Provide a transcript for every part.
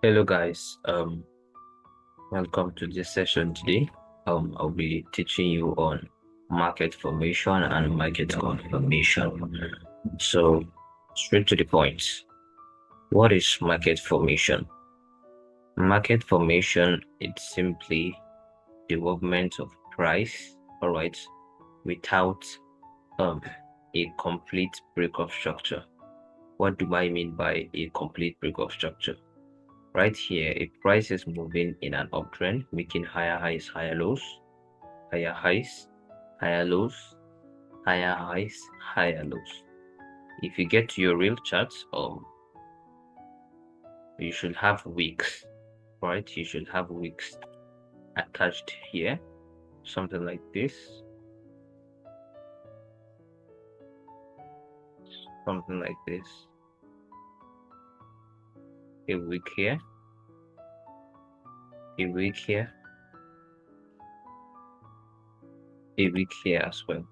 Hello guys, welcome to this session today. I'll be teaching you on market formation and market confirmation. So straight to the point. What is market formation? Market formation is simply the movement of price, all right, without um a complete break of structure. What do I mean by a complete break of structure? Right here, a price is moving in an uptrend, making higher highs, higher lows, higher highs, higher lows, higher highs, higher lows. If you get to your real charts, you should have wicks, right? You should have wicks attached here, something like this, something like this. A wick here, a wick here, a wick here as well.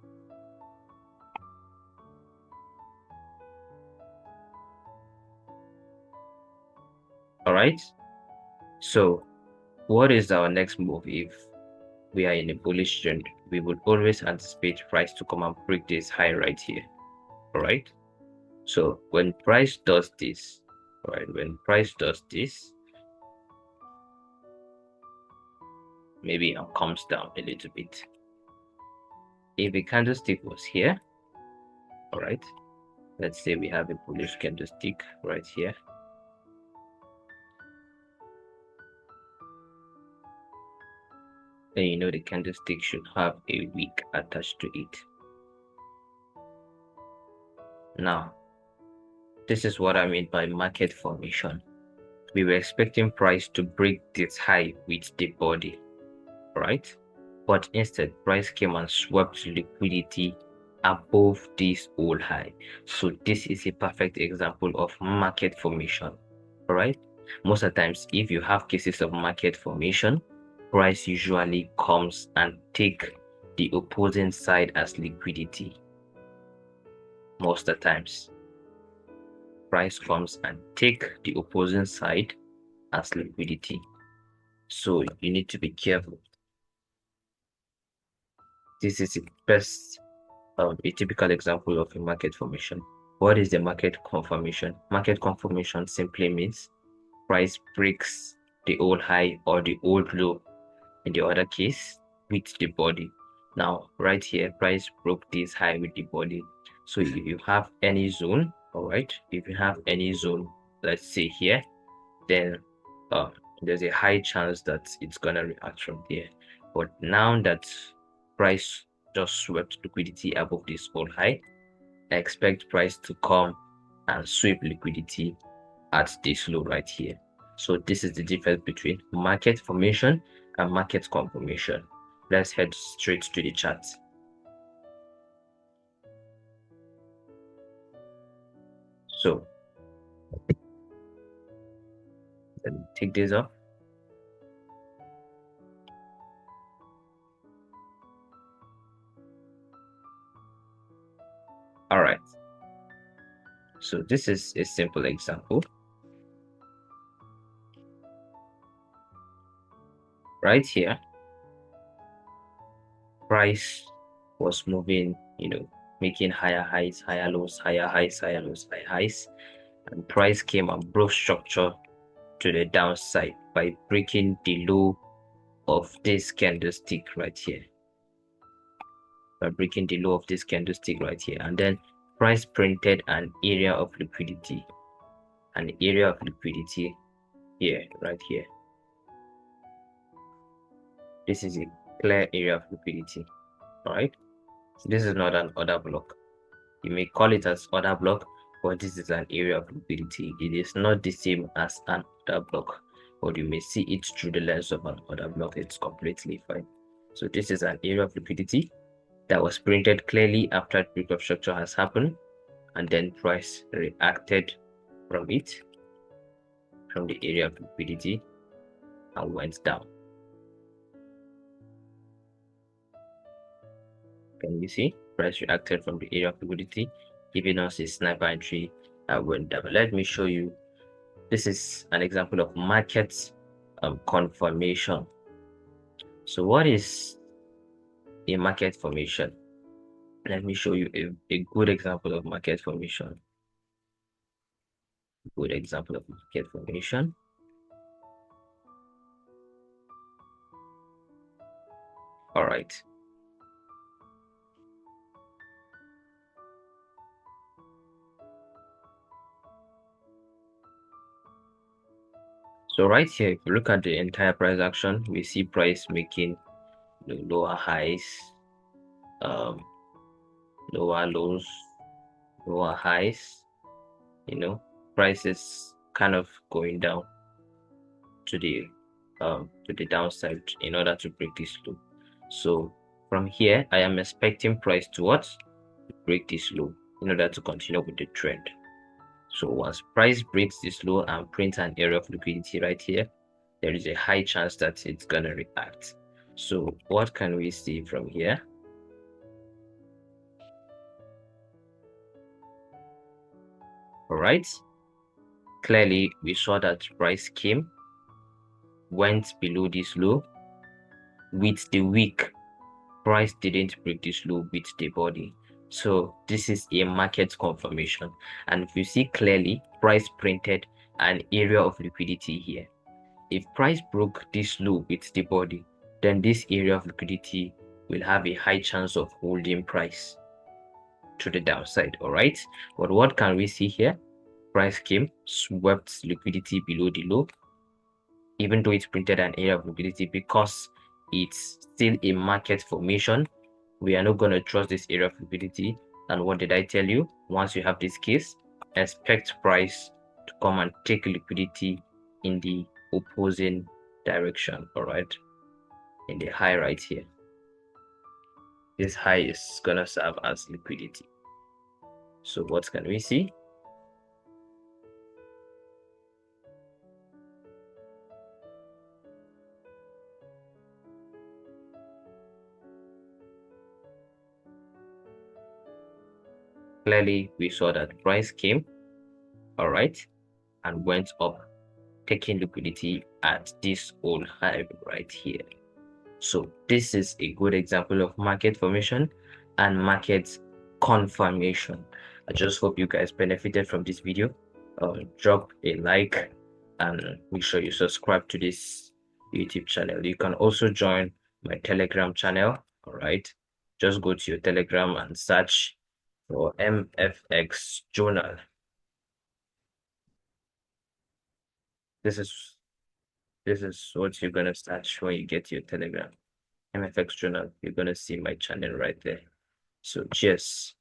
All right. So, what is our next move if we are in a bullish trend? We would always anticipate price to come and break this high right here. All right. So when price does this, all right, when price does this, maybe it comes down a little bit. If the candlestick was here, all right, let's say we have a bullish candlestick right here. Then you know the candlestick should have a wick attached to it. Now, this is what I mean by market formation. We were expecting price to break this high with the body, right? But instead, price came and swept liquidity above this old high. So this is a perfect example of market formation. All right. Most of the times, if you have cases of market formation, price usually comes and take the opposing side as liquidity. Most of the times, price comes and take the opposing side as liquidity. So you need to be careful. This is the best a typical example of a market formation. What is the market confirmation? Market confirmation simply means price breaks the old high or the old low in the other case with the body. Now, right here, price broke this high with the body. So if you have any zone, all right, if you have any zone, let's say here, then there's a high chance that it's gonna react from there. But now that price just swept liquidity above this whole high, I expect price to come and sweep liquidity at this low right here. So this is the difference between market formation and market confirmation. Let's head straight to the chart. So let me take this off. All right. So this is a simple example. Right here, price was moving, making higher highs, higher lows, higher highs, higher lows, higher highs. And price came and broke structure to the downside by breaking the low of this candlestick right here. By breaking the low of this candlestick right here. And then price printed an area of liquidity. An area of liquidity here, right here. This is a clear area of liquidity. Alright. This is not an order block. You may call it as order block, but this is an area of liquidity. It is not the same as an order block, but you may see it through the lens of an order block. It's completely fine. So this is an area of liquidity that was printed clearly after break of structure has happened, and then price reacted from it, from the area of liquidity, and went down. Can you see? Price reacted from the area of liquidity, giving us a sniper entry and went down. Let me show you this is an example of market confirmation. So what is a market formation? Let me show you a good example of market formation. Good example of market formation. All right. So right here, if you look at the entire price action, we see price making the lower highs, um, lower lows, lower highs, prices kind of going down to the downside in order to break this low. So from here, I am expecting price to what? Break this low in order to continue with the trend. So once price breaks this low and prints an area of liquidity right here, there is a high chance that it's gonna react. So what can we see from here? All right, clearly we saw that price came, went below this low. With the wick, price didn't break this low with the body. So this is a market confirmation. And if you see clearly, price printed an area of liquidity here. If price broke this low with the body, then this area of liquidity will have a high chance of holding price to the downside. All right, but what can we see here? Price came, swept liquidity below the low, even though it printed an area of liquidity, because it's still a market formation. We are not going to trust this area of liquidity. And what did I tell you? Once you have this case, expect price to come and take liquidity in the opposing direction. All right, in the high right here, this high is going to serve as liquidity. So what can we see? Clearly, we saw that price came, all right, and went up, taking liquidity at this old high right here. So this is a good example of market formation and market confirmation. I just hope you guys benefited from this video. Drop a like and make sure you subscribe to this YouTube channel. You can also join my Telegram channel. All right, just go to your Telegram and search for MFX Journal. This is what you're gonna search when you get your Telegram. MFX Journal. You're gonna see my channel right there. So cheers.